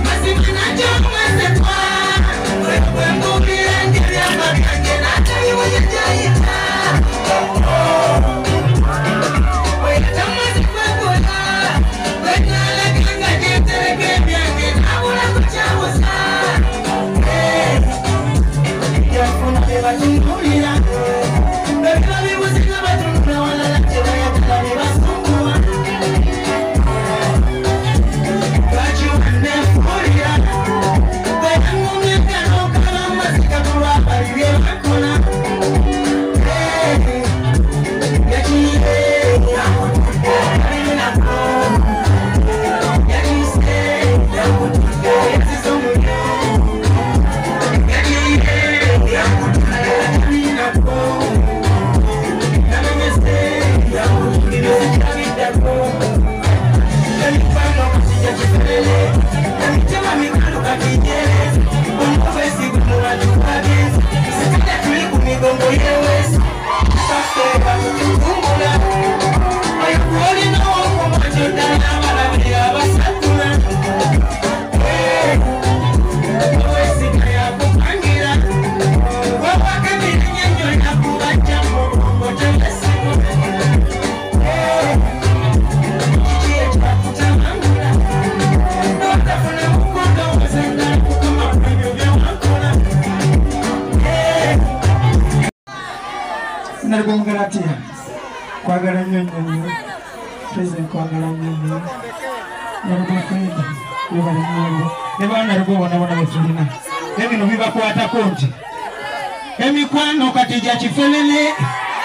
Masima na choma Kwagalatia. Kwagala nyonyo. President kwagala nyonyo. Honorable friend. Yobali nyonyo. Nebana rugo wana mutulina. Ebino bibakwata konti. Emikwano katija kifelele.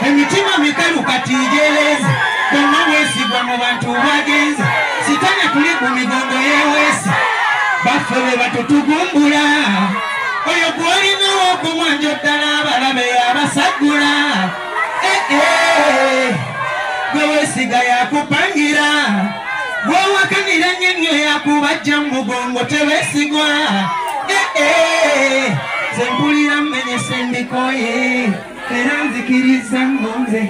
Emitima mikalu katijeleza. Kama wesigwa mu bantu bagenza. Sitana tuli ku migondo yewesi. Bafebe batutugumbula. Oyo gwolina okumwanjo ddala abalabe abasagula. Gwewesiga yakupangira. Gwowakanira ennyo yakubajja mu mugongo tebesigwa. Zempulira mmenyese mbikoye. Era nzikiriza ngonze.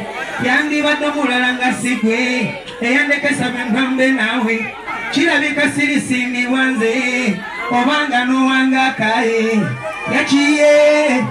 Yandibadde mulala nga sigwe. Eyandekesa bemgambe naawe. Kirabika sirisiimibwa nze. Obanga n'owanga kaye. Yakiye.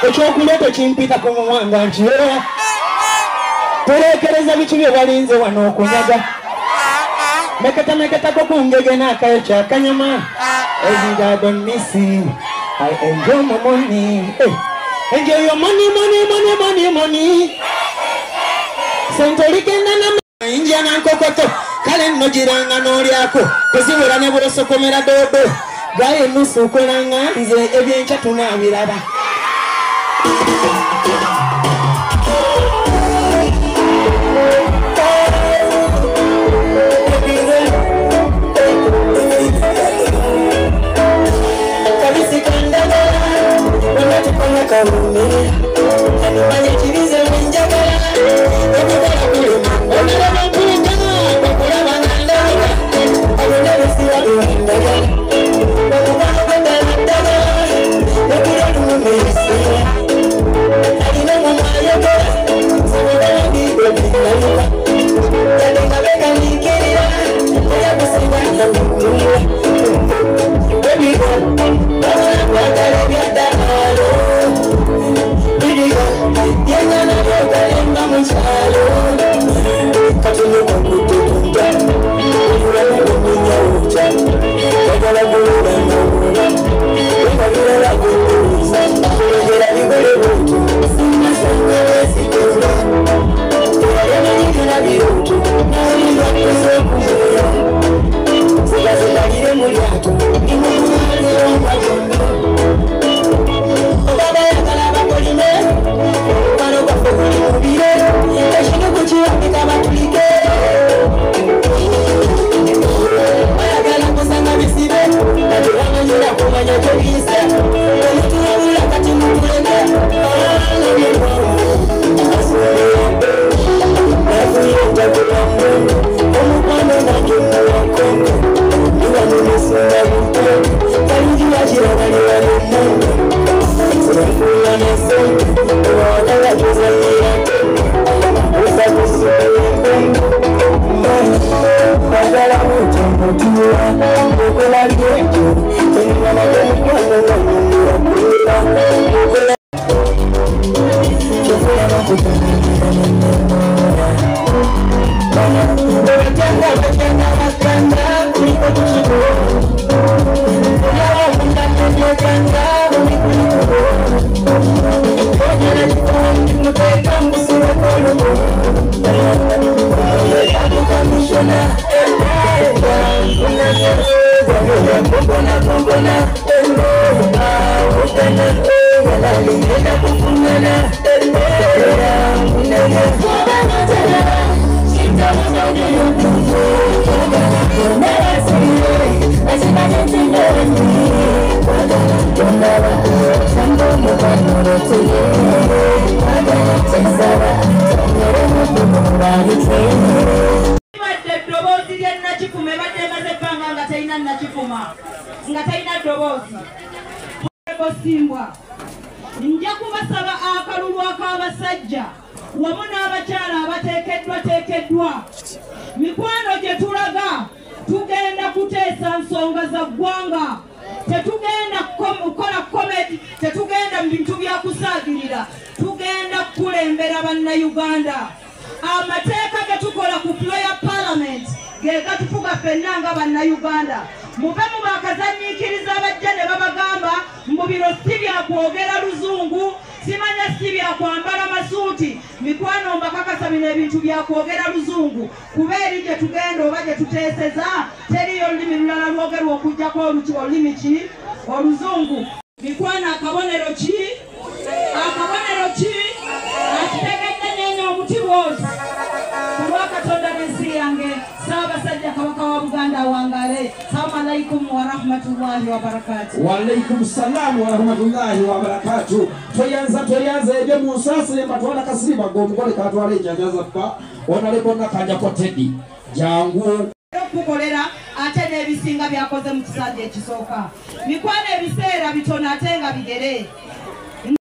Ekyokuleta kimpita ku muwanga nkiera terekereza biki bye balinze wano okunyaga meketa ko kungege n'akayo kyakanyama ezigadonisi I enjoy my money enjoy your money sentolikenda na injia na nkokoto kale nno giranga n'olyako teziwera ne bulosokomera dodo gaye nusu okolanga nze ebyenkya tunaabiraba Nja kubasaba akalulu ak'abasajja wamu n'abakyala abateekeddwa mikwano gye tulaga tugenda kuteesa nsonga za ggwanga tetugenda kukola komedi tetugenda mu bintu bya kusaagirira tugenda kukulembera bannayuganda amateeka ge tukola ku plo ya parliament ge gatufuga ffenna nga bannayuganda mube mu bakazanyiikiriza abajja ne babagamba mu biro si byakwogera luzungu simanya si byakwambala masuuti mikwano mbakakasa bino ebintu byakwogera luzungu kuba eri gye tugenda oba gye tuteeseza teriyo olulimi lulala lwogerwa okujjako olulimi ki oluzungu mikwano akabonero ki akitegedde nyenye omuti bwoti kulwakatonda n'ensi yange Saabasajja Kabaka wa Buganda wangale. Assalamu alaikum wa rahmatullahi wa barakatuh. Wa alaikum salam wa rahmatullahi wa barakatuh. Toyanza ebe musasire matwala kasiriba gomugole katwala ejanjaza pa onalekonna kanja ko Teddy jangu okukolera ate n'ebisinga byakoze mu kisanja ekisooka mikwano ebiseera bitono ate nga bigere